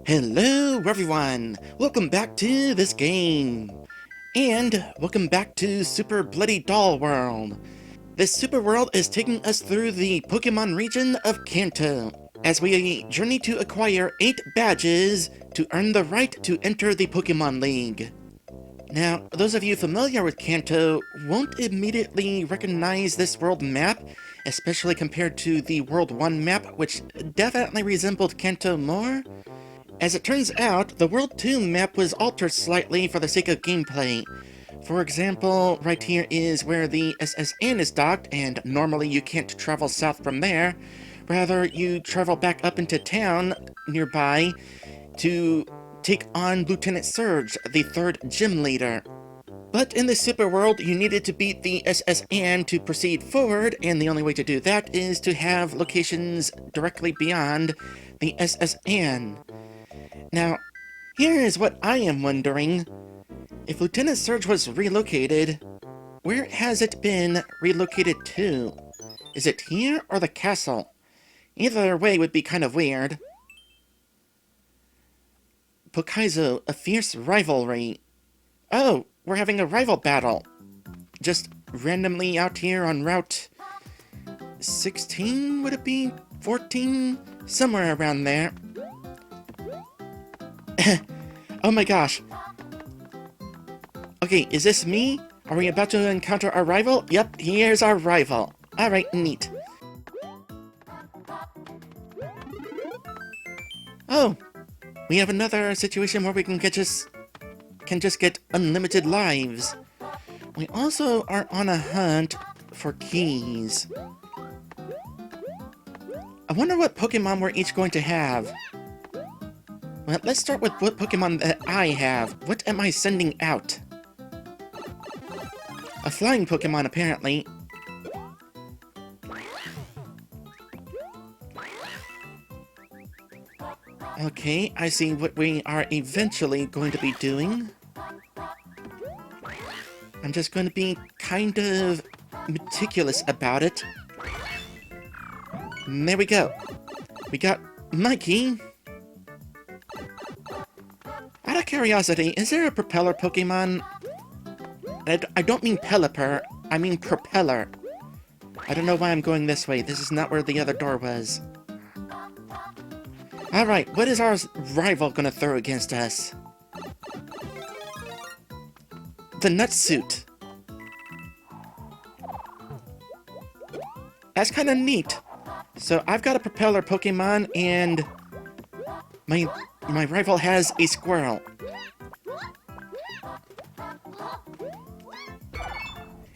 Hello everyone! Welcome back to this game! And welcome back to Super BloodyDoll World! This super world is taking us through the Pokemon region of Kanto, as we journey to acquire 8 badges to earn the right to enter the Pokemon League. Now, those of you familiar with Kanto won't immediately recognize this world map, especially compared to the World 1 map, which definitely resembled Kanto more. As it turns out, the World 2 map was altered slightly for the sake of gameplay. For example, right here is where the SSN is docked, and normally you can't travel south from there. Rather, you travel back up into town nearby to take on Lieutenant Surge, the 3rd gym leader. But in the Super World, you needed to beat the SSN to proceed forward, and the only way to do that is to have locations directly beyond the SSN. Now, here is what I am wondering. If Lieutenant Surge was relocated, where has it been relocated to? Is it here or the castle? Either way would be kind of weird. Kaizo, a fierce rivalry. Oh, we're having a rival battle. Just randomly out here on Route 16, would it be? 14? Somewhere around there. Oh my gosh. Okay, is this me? Are we about to encounter our rival? Yep, here's our rival. Alright, neat. Oh, we have another situation where we can just get unlimited lives. We also are on a hunt for keys. I wonder what Pokemon we're each going to have. Well, let's start with what Pokemon that I have. What am I sending out? A flying Pokemon, apparently. Okay, I see what we are eventually going to be doing. I'm just going to be kind of meticulous about it. And there we go. We got Mikey. Out of curiosity, is there a propeller Pokemon? I don't mean Pelipper, I mean Propeller. I don't know why I'm going this way. This is not where the other door was. Alright, what is our rival gonna throw against us? The Nutsuit. That's kind of neat. So I've got a propeller Pokemon, and my rival has a squirrel.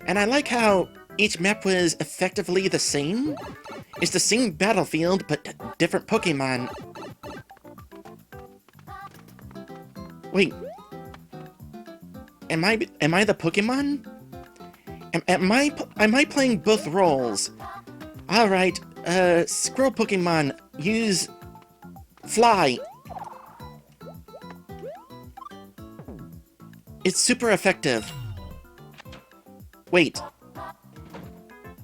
And I like how each map was effectively the same. It's the same battlefield, but different Pokemon. Wait. Am I the Pokemon? Am I playing both roles? Alright, Squirrel Pokemon, use Fly. It's super effective. Wait. Oh,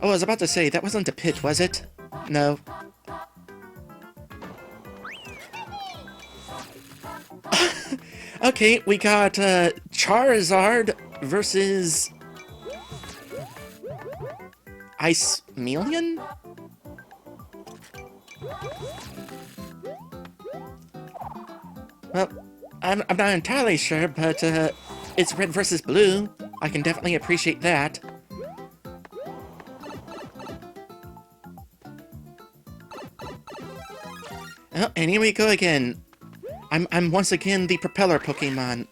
I was about to say, that wasn't a pitch, was it? No. Okay, we got Charizard versus Icemelion? Well, I'm not entirely sure, but it's red versus blue. I can definitely appreciate that. Oh, and here we go again. I'm once again the propeller Pokemon.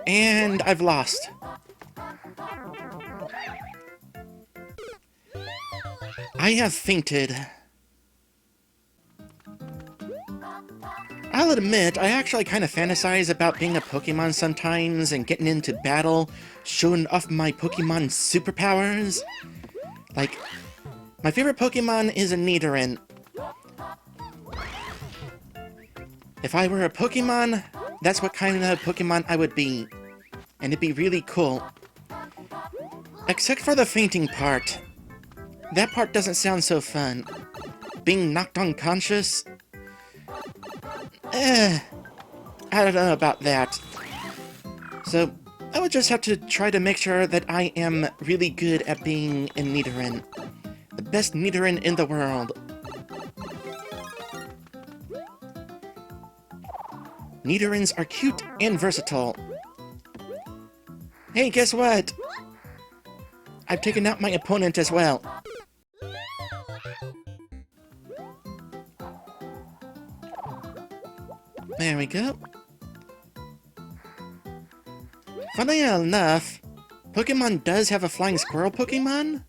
And I've lost. I have fainted. I'll admit, I actually kind of fantasize about being a Pokemon sometimes and getting into battle, showing off my Pokemon superpowers. Like, my favorite Pokemon is a Nidoran. If I were a Pokemon, that's what kind of Pokemon I would be. And it'd be really cool. Except for the fainting part. That part doesn't sound so fun. Being knocked unconscious? I don't know about that. So, I would just have to try to make sure that I am really good at being a Nidoran. The best Nidoran in the world. Nidorans are cute and versatile. Hey, guess what? I've taken out my opponent as well. There we go. Funny enough, Pokemon does have a flying squirrel Pokemon,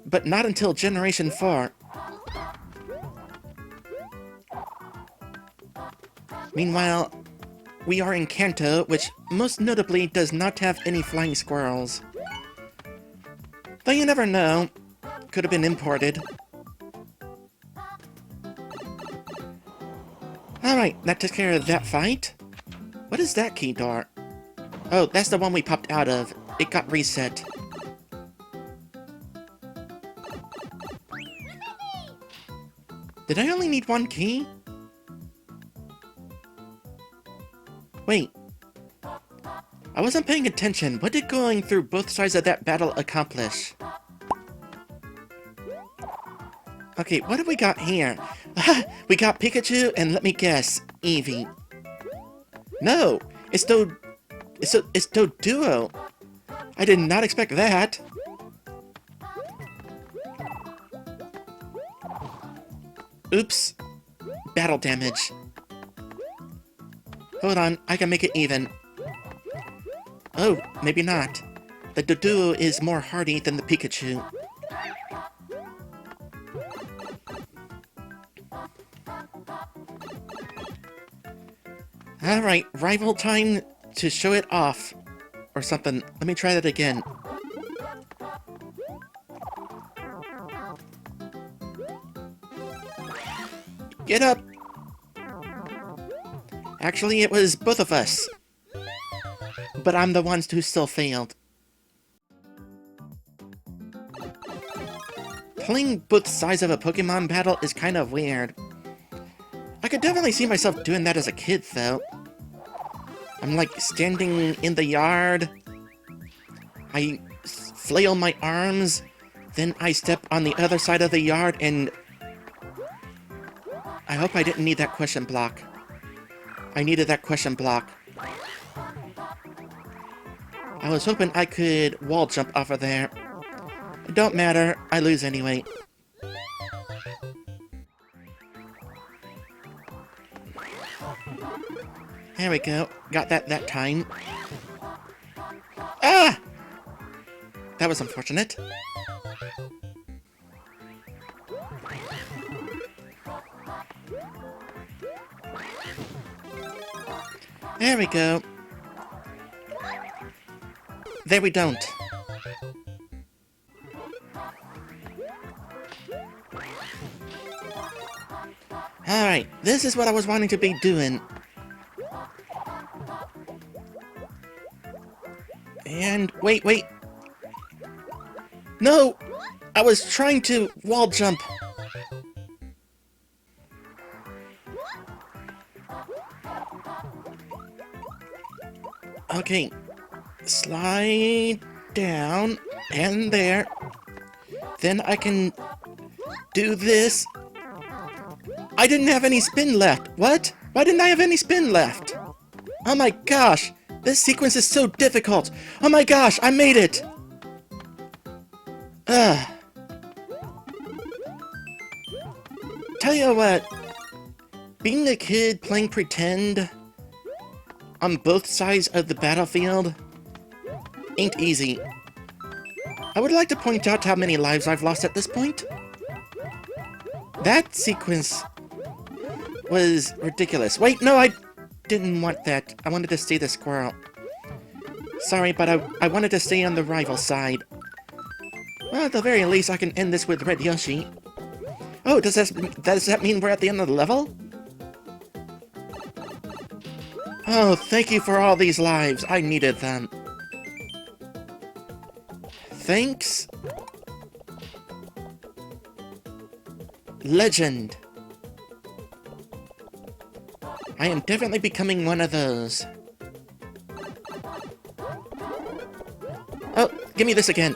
but not until Generation 4. Meanwhile, we are in Kanto, which most notably does not have any flying squirrels. Though you never know, could have been imported. Alright, that took care of that fight. What is that key door? Oh, that's the one we popped out of. It got reset. Did I only need one key? Wait. I wasn't paying attention. What did going through both sides of that battle accomplish? Okay, what have we got here? We got Pikachu, and let me guess, Eevee. No! It's Doduo! I did not expect that! Oops. Battle damage. Hold on, I can make it even. Oh, maybe not. The Doduo is more hardy than the Pikachu. Alright, rival time to show it off. Or something. Let me try that again. Get up! Actually, it was both of us. But I'm the ones who still failed. Playing both sides of a Pokemon battle is kind of weird. I could definitely see myself doing that as a kid, though. I'm like standing in the yard. I flail my arms. Then I step on the other side of the yard and... I hope I didn't need that question block. I needed that question block. I was hoping I could wall jump off of there. It don't matter, I lose anyway. There we go. Got that time. Ah! That was unfortunate. There we go. There we don't. Alright, this is what I was wanting to be doing. And wait. No! I was trying to wall jump. Okay. Slide down and there. Then I can do this. I didn't have any spin left. What? Why didn't I have any spin left? Oh my gosh. This sequence is so difficult! Oh my gosh, I made it! Ugh. Tell you what, being a kid playing pretend on both sides of the battlefield ain't easy. I would like to point out how many lives I've lost at this point. That sequence was ridiculous. Wait, no, I didn't want that. I wanted to stay the squirrel. Sorry, but I wanted to stay on the rival side. Well, at the very least, I can end this with Red Yoshi. Oh, does that mean we're at the end of the level? Oh, thank you for all these lives. I needed them. thanks. Legend. I am definitely becoming one of those. Oh, give me this again.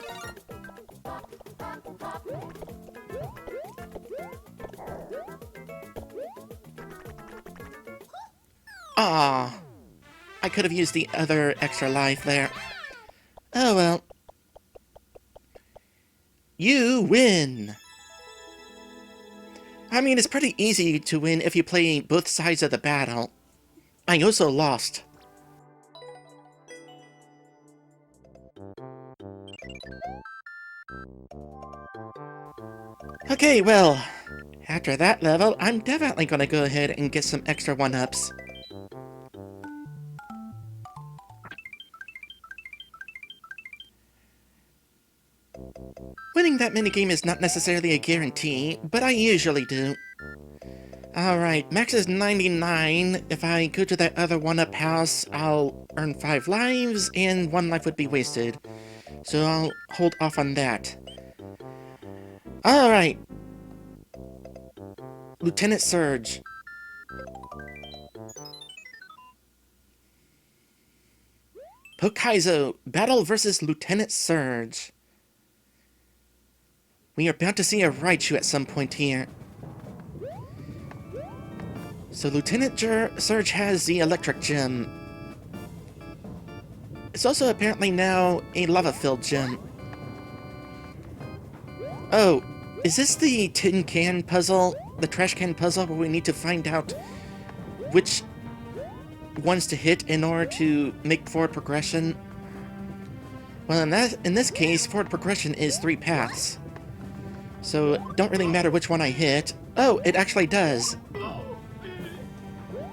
Ah, I could have used the other extra life there. Oh well. You win! I mean, it's pretty easy to win if you play both sides of the battle. I also lost. Okay, well, after that level, I'm definitely gonna go ahead and get some extra 1-ups. Winning that minigame is not necessarily a guarantee, but I usually do. Alright, max is 99. If I go to that other 1-up house, I'll earn 5 lives, and 1 life would be wasted. So I'll hold off on that. Alright. Lieutenant Surge. Kaizo, battle versus Lieutenant Surge. We are about to see a Raichu at some point here. So Lieutenant Surge has the Electric Gem. It's also apparently now a lava-filled gem. Oh, is this the tin can puzzle? The trash can puzzle where we need to find out which ones to hit in order to make forward progression? Well, in this case, forward progression is 3 paths. So it don't really matter which one I hit. Oh, it actually does.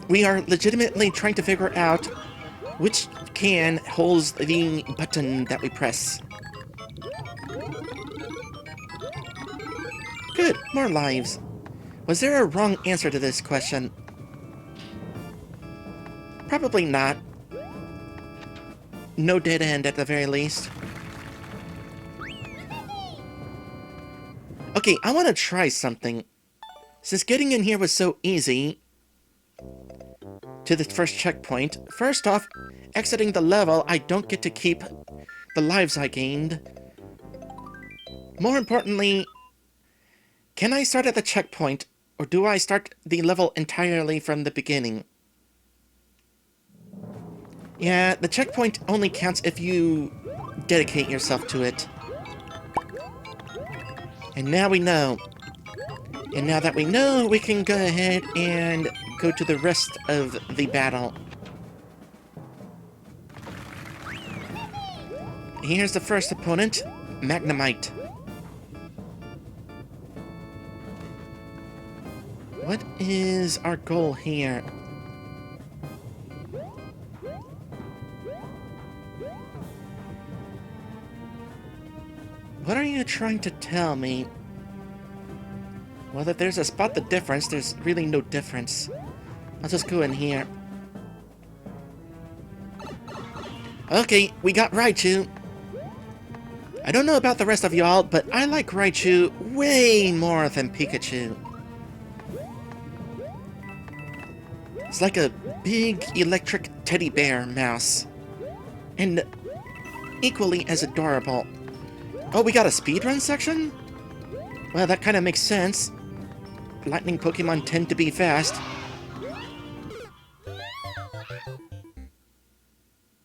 We are legitimately trying to figure out which can holds the button that we press. Good, more lives. Was there a wrong answer to this question? Probably not. No dead end at the very least. Okay, I want to try something. Since getting in here was so easy to the first checkpoint, first off, exiting the level, I don't get to keep the lives I gained. More importantly, can I start at the checkpoint, or do I start the level entirely from the beginning? Yeah, the checkpoint only counts if you dedicate yourself to it. And now we know. And now that we know, we can go ahead and go to the rest of the battle. Here's the first opponent, Magnemite. What is our goal here? What are you trying to tell me? Well, if there's a spot the difference, there's really no difference. I'll just go in here. Okay, we got Raichu. I don't know about the rest of y'all, but I like Raichu way more than Pikachu. It's like a big electric teddy bear mouse. And equally as adorable. Oh, we got a speedrun section? Well, that kind of makes sense. Lightning Pokemon tend to be fast.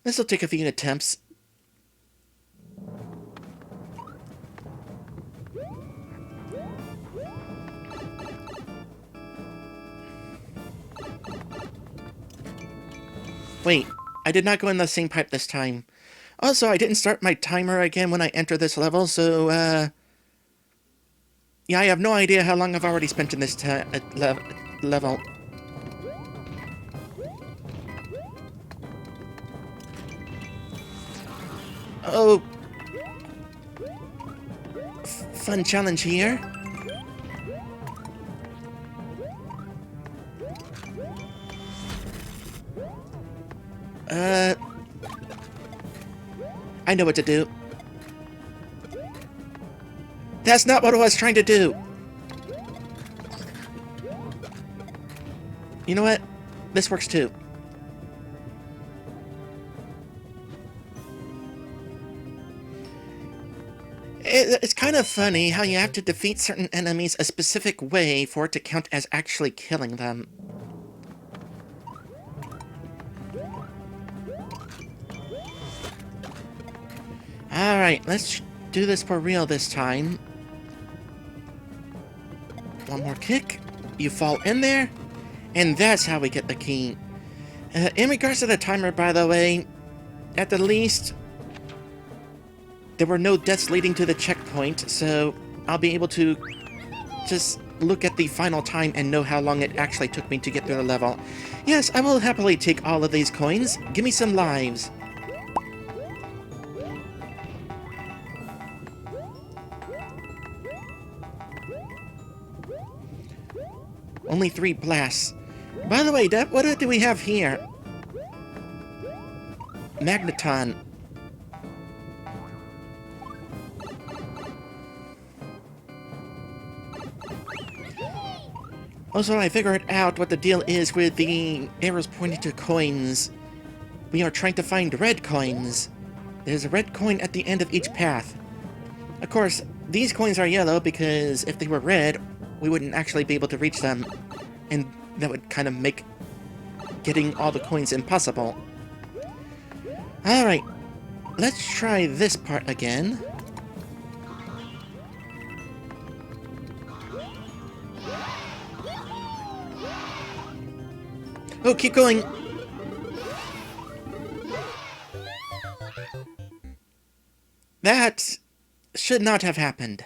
This'll take a few attempts. Wait, I did not go in the same pipe this time. Also, I didn't start my timer again when I entered this level, so, yeah, I have no idea how long I've already spent in this level. Oh. Fun challenge here. I know what to do. That's not what I was trying to do! You know what? This works too. It's kind of funny how you have to defeat certain enemies a specific way for it to count as actually killing them. Alright, let's do this for real this time. One more kick. You fall in there. And that's how we get the key. In regards to the timer, by the way, at the least, there were no deaths leading to the checkpoint, so I'll be able to just look at the final time and know how long it actually took me to get through the level. Yes, I will happily take all of these coins. Give me some lives. Only 3 blasts. By the way, Deb, what do we have here? Magneton. Also, I figured out what the deal is with the arrows pointing to coins. We are trying to find red coins. There's a red coin at the end of each path. Of course, these coins are yellow because if they were red, we wouldn't actually be able to reach them. And that would kind of make getting all the coins impossible. Alright, let's try this part again. Oh, keep going! That should not have happened.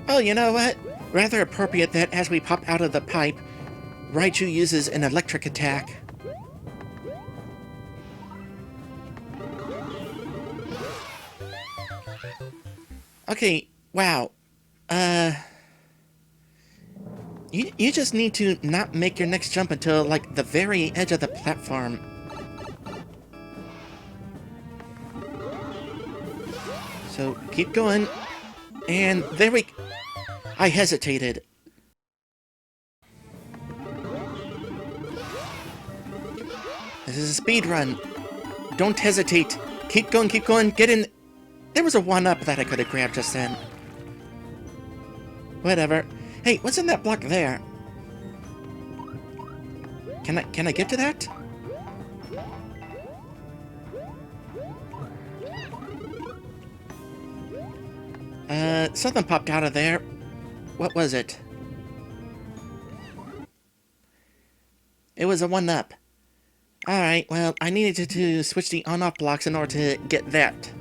Oh, you know what? Rather appropriate that as we pop out of the pipe, Raichu uses an electric attack. Okay, wow. You just need to not make your next jump until, like, the very edge of the platform. So, keep going. And there we... I hesitated. This is a speed run. Don't hesitate. Keep going, get in. There was a 1-up that I could have grabbed just then. Whatever. Hey, what's in that block there? Can I get to that? Something popped out of there. What was it? It was a 1-up. Alright, well, I needed to switch the on-off blocks in order to get that.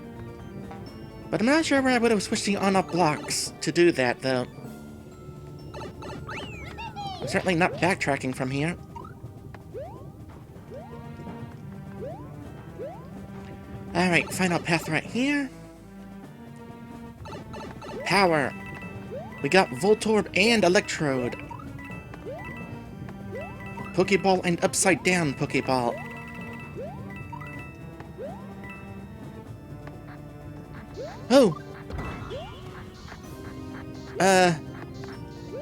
But I'm not sure where I would have switched the on-off blocks to do that, though. I'm certainly not backtracking from here. Alright, final path right here. Power. We got Voltorb and Electrode. Pokeball and Upside Down Pokeball. Oh!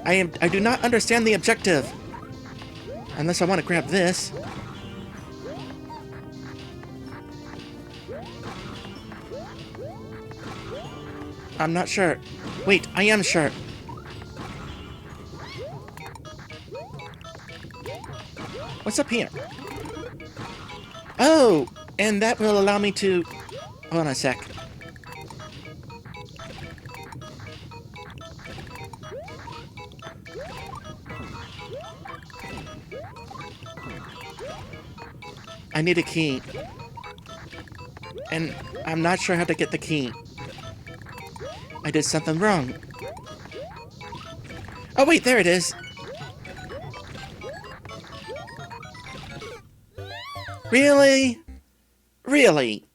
I do not understand the objective. Unless I want to grab this. I'm not sure. Wait, I am sure. What's up here? Oh! And that will allow me to... Hold on a sec. I need a key. And I'm not sure how to get the key. I did something wrong. Oh wait, there it is. Really? Really?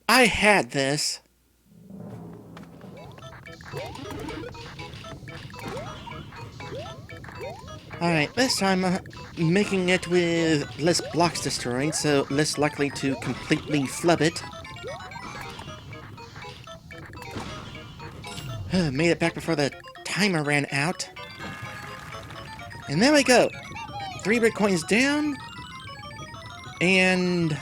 I had this. Alright, this time, making it with less blocks destroyed, so less likely to completely flub it. Made it back before the timer ran out. And there we go! 3 red coins down. And...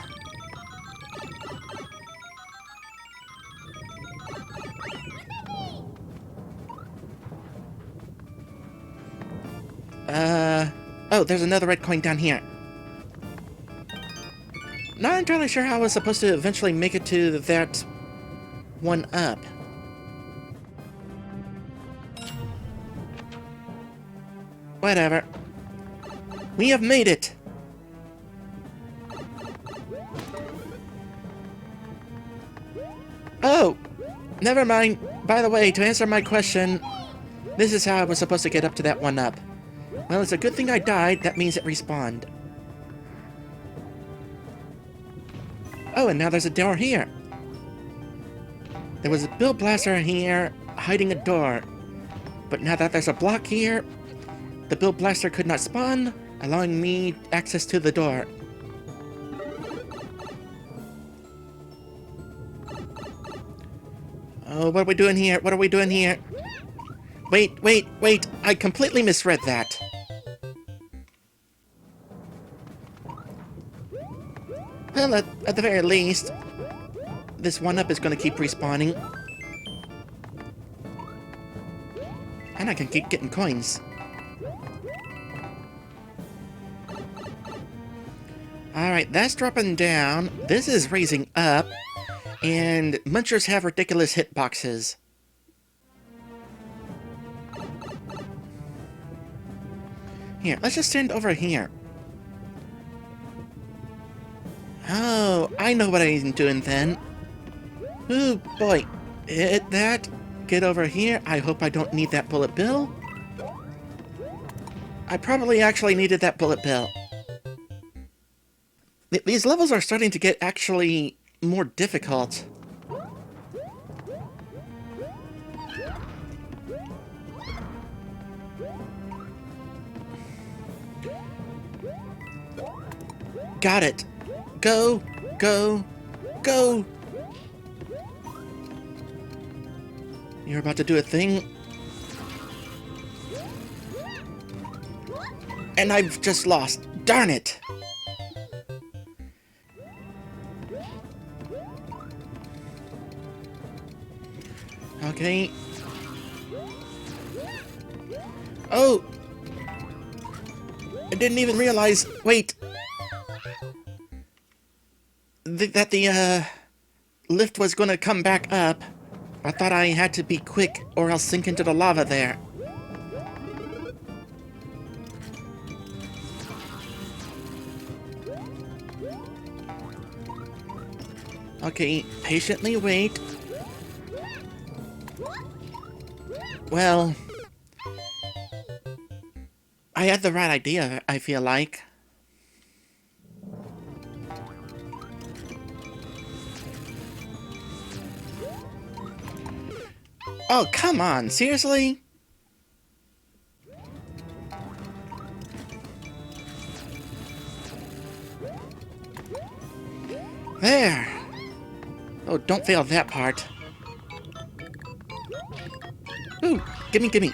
oh, there's another red coin down here. Not entirely sure how I was supposed to eventually make it to that one up. Whatever. We have made it! Oh! Never mind. By the way, to answer my question, this is how I was supposed to get up to that one up. Well, it's a good thing I died. That means it respawned. Oh, and now there's a door here. There was a Bill Blaster here, hiding a door. But now that there's a block here, the Bill Blaster could not spawn, allowing me access to the door. Oh, what are we doing here? What are we doing here? Wait, wait, wait! I completely misread that. Well, at the very least, this one-up is going to keep respawning. And I can keep getting coins. Alright, that's dropping down. This is raising up. And munchers have ridiculous hitboxes. Here, let's just stand over here. Oh, I know what I'm doing then. Oh boy, hit that. Get over here. I hope I don't need that bullet bill. I probably actually needed that bullet bill. These levels are starting to get actually more difficult. Got it. Go, go, go! You're about to do a thing. And I've just lost. Darn it! Okay. Oh! I didn't even realize... Wait! That the, lift was gonna come back up. I thought I had to be quick, or else sink into the lava there. Okay, patiently wait. Well... I had the right idea, I feel like. Oh, come on, seriously? There! Oh, don't fail that part. Ooh, gimme, gimme.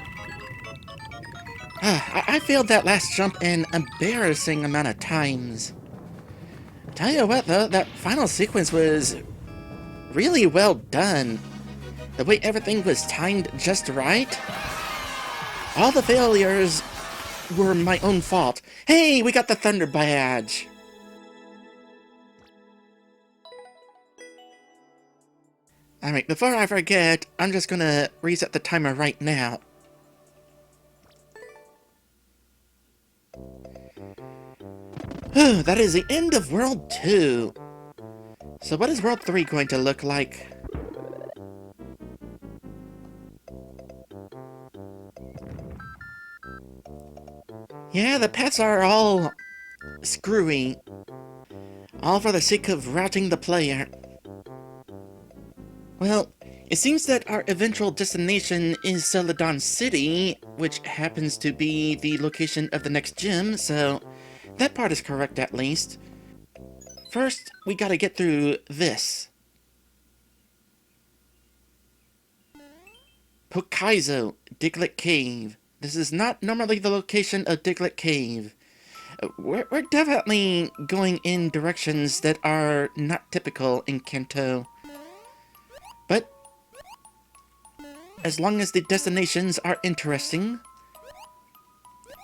I failed that last jump an embarrassing amount of times. Tell you what, though, that final sequence was really well done. The way everything was timed just right. All the failures were my own fault. Hey, we got the Thunder Badge! Alright, before I forget, I'm just gonna reset the timer right now. That is the end of World 2. So what is World 3 going to look like? Yeah, the paths are all screwy. All for the sake of routing the player. Well, it seems that our eventual destination is Celadon City, which happens to be the location of the next gym, so That part is correct, at least. First, we gotta get through this. Kaizo, Diglett Cave. This is not normally the location of Diglett Cave. We're definitely going in directions that are not typical in Kanto. But, as long as the destinations are interesting.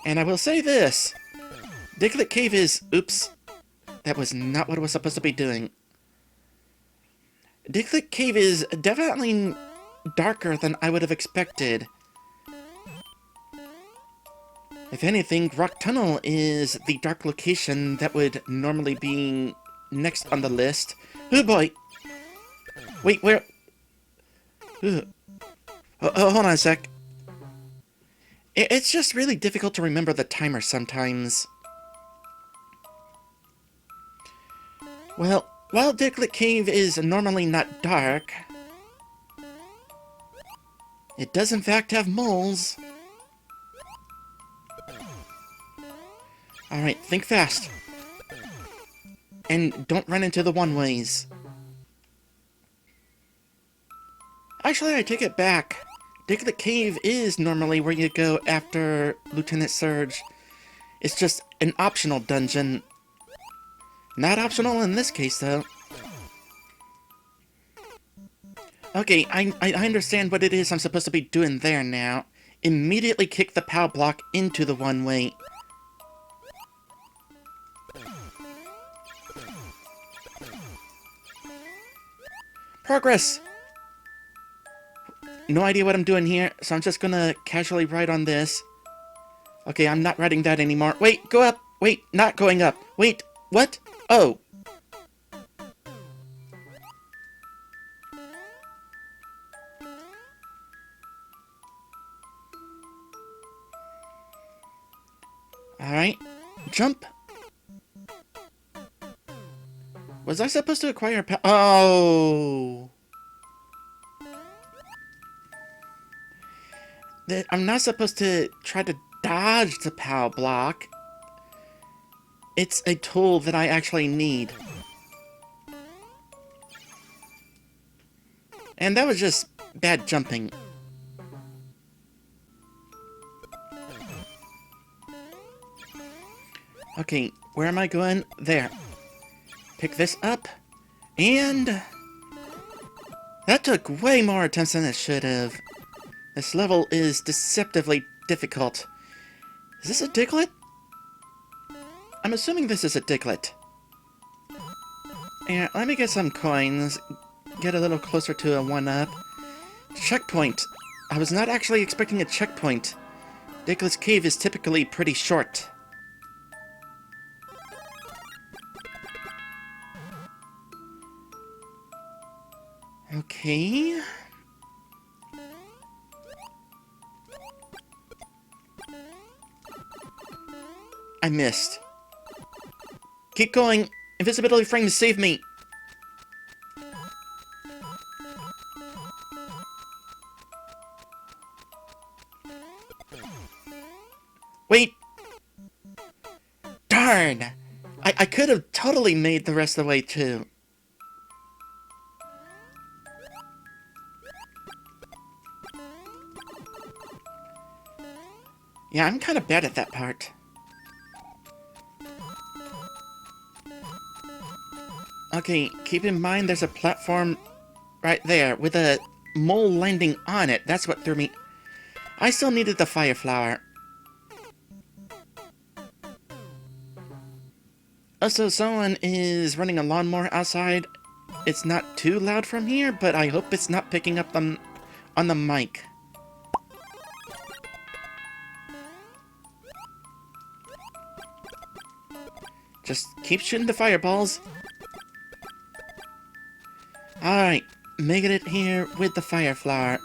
And I will say this. Diglett Cave is... Oops. That was not what I was supposed to be doing. Diglett Cave is definitely darker than I would have expected. If anything, Rock Tunnel is the dark location that would normally be next on the list. Oh boy! Wait, where... hold on a sec. It's just really difficult to remember the timer sometimes. Well, while Diglett Cave is normally not dark, it does in fact have moles. Alright, think fast. And don't run into the one-ways. Actually, I take it back. Diglett Cave is normally where you go after Lieutenant Surge. It's just an optional dungeon. Not optional in this case, though. Okay, I understand what it is I'm supposed to be doing there now. Immediately kick the POW block into the one-way. Progress! No idea what I'm doing here, so I'm just gonna casually ride on this. Okay, I'm not riding that anymore. Wait, go up! Wait, not going up. Wait, what? Oh. Alright, jump. Was I supposed to acquire Oh! I'm not supposed to try to dodge the POW block. It's a tool that I actually need. And that was just bad jumping. Okay, where am I going? There. Pick this up. And... that took way more attempts than it should have. This level is deceptively difficult. Is this a Diglett? I'm assuming this is a Diglett. Yeah, let me get some coins. Get a little closer to a 1-up. Checkpoint. I was not actually expecting a checkpoint. Diglett's Cave is typically pretty short. Okay... I missed. Keep going! Invisibility frames save me! Wait! Darn! I could have totally made the rest of the way too. Yeah, I'm kind of bad at that part. Okay, keep in mind there's a platform right there with a mole landing on it. That's what threw me. I still needed the fire flower. Also, someone is running a lawnmower outside. It's not too loud from here, but I hope it's not picking up on the mic. Just keep shooting the fireballs. Alright, making it here with the fire flower.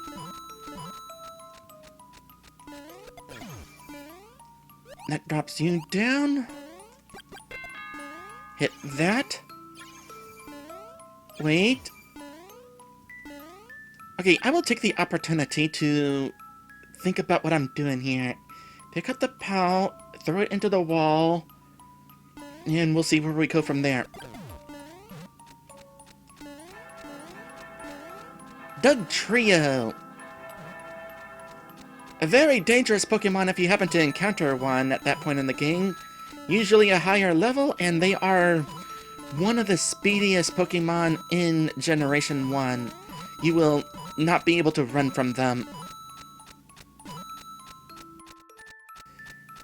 That drops you down. Hit that. Wait. Okay, I will take the opportunity to think about what I'm doing here. Pick up the POW, throw it into the wall. And we'll see where we go from there. Doug Trio. A very dangerous Pokemon if you happen to encounter one at that point in the game. Usually a higher level, and they are one of the speediest Pokemon in Generation 1. You will not be able to run from them.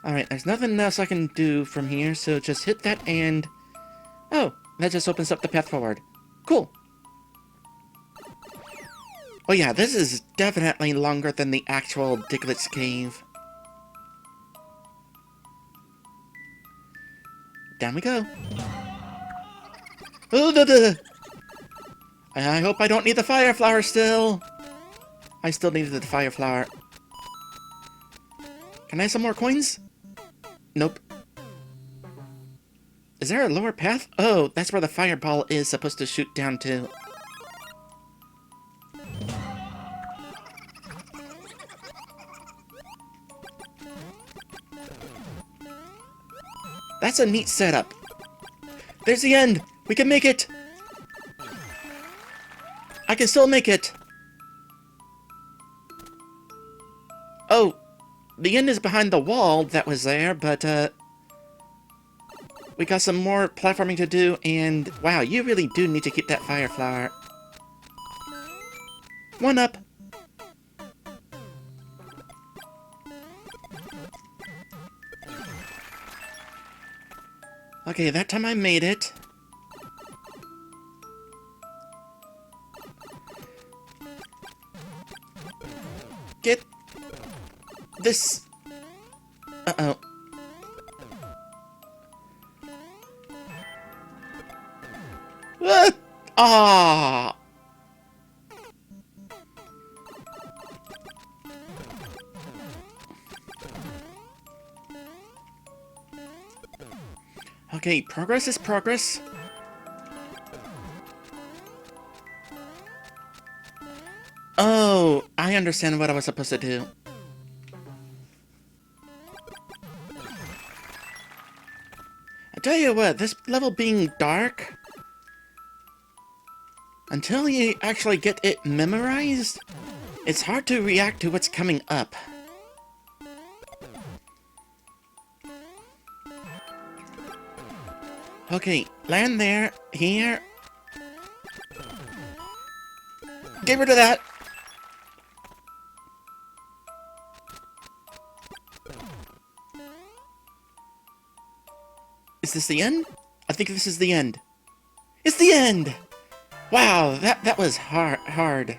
Alright, there's nothing else I can do from here, so just hit that and... Oh, that just opens up the path forward. Cool. Oh yeah, this is definitely longer than the actual Diglett's Cave. Down we go. Oh, I hope I don't need the fire flower still. I still needed the fire flower. Can I have some more coins? Nope. Is there a lower path? Oh, that's where the fireball is supposed to shoot down to. That's a neat setup. There's the end! We can make it! I can still make it! Oh, the end is behind the wall that was there, but, we got some more platforming to do, and wow, you really do need to keep that fire flower. One up! Okay, that time I made it. Get this. Uh-oh. Ah! Okay, progress is progress. Oh, I understand what I was supposed to do. I tell you what, this level being dark, until you actually get it memorized, it's hard to react to what's coming up. Okay, land there, here. Get rid of that! Is this the end? I think this is the end. It's the end! Wow, that was hard. Heart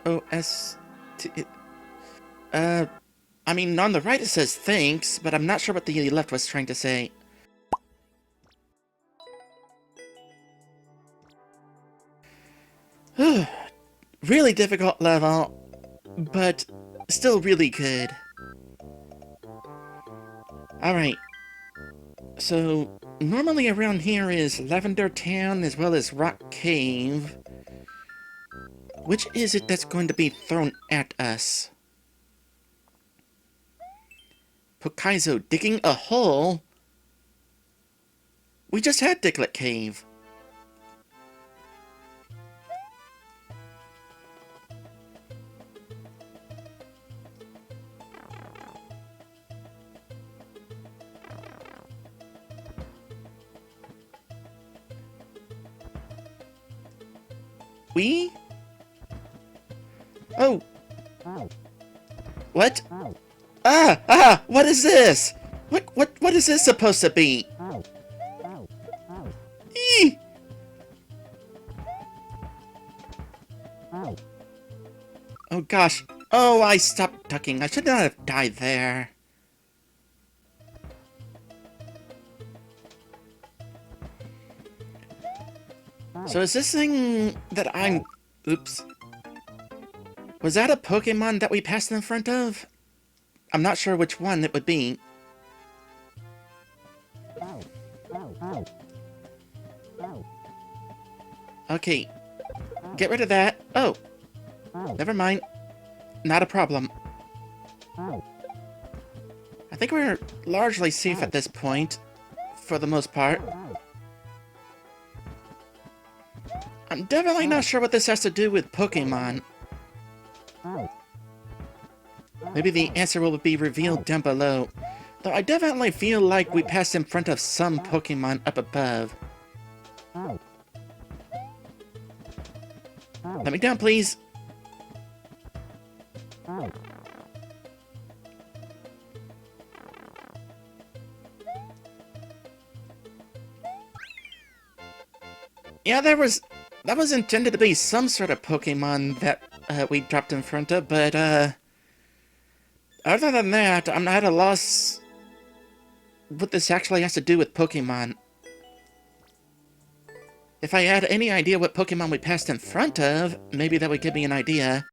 OS. I mean, on the right it says thanks, but I'm not sure what the left was trying to say. Really difficult level, but still really good. Alright. So, normally around here is Lavender Town as well as Rock Cave. Which is it that's going to be thrown at us? Kaizo digging a hole? We just had Diglett Cave. We? Oh. What? What is this? What is this supposed to be? Eee! Oh gosh. Oh, I stopped ducking. I should not have died there. So is this thing that I'm... Oops. Was that a Pokemon that we passed in front of? I'm not sure which one it would be. Okay. Get rid of that. Oh. Never mind. Not a problem. I think we're largely safe at this point, for the most part. I'm definitely not sure what this has to do with Pokemon. Maybe the answer will be revealed down below. Though I definitely feel like we passed in front of some Pokemon up above. Let me down, please. Yeah, that was intended to be some sort of Pokemon that we dropped in front of, but other than that, I'm at a loss what this actually has to do with Pokemon. If I had any idea what Pokemon we passed in front of, maybe that would give me an idea.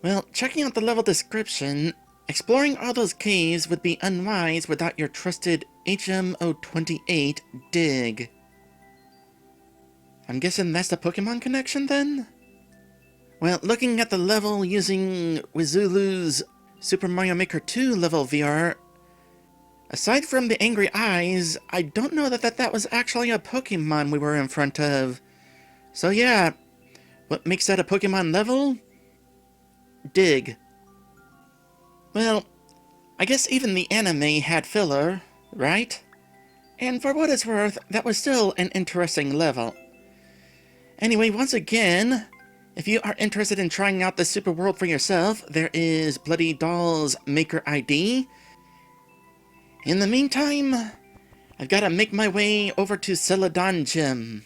Well, checking out the level description, exploring all those caves would be unwise without your trusted HM028 dig. I'm guessing that's the Pokemon connection then? Well, looking at the level using Wizulu's Super Mario Maker 2 level VR, aside from the angry eyes, I don't know that was actually a Pokemon we were in front of. So yeah, what makes that a Pokemon level? Dig. Well, I guess even the anime had filler, right? And for what it's worth, that was still an interesting level. Anyway, once again, if you are interested in trying out the Super World for yourself, there is BloodyDoll's Maker ID. In the meantime, I've got to make my way over to Celadon Gym.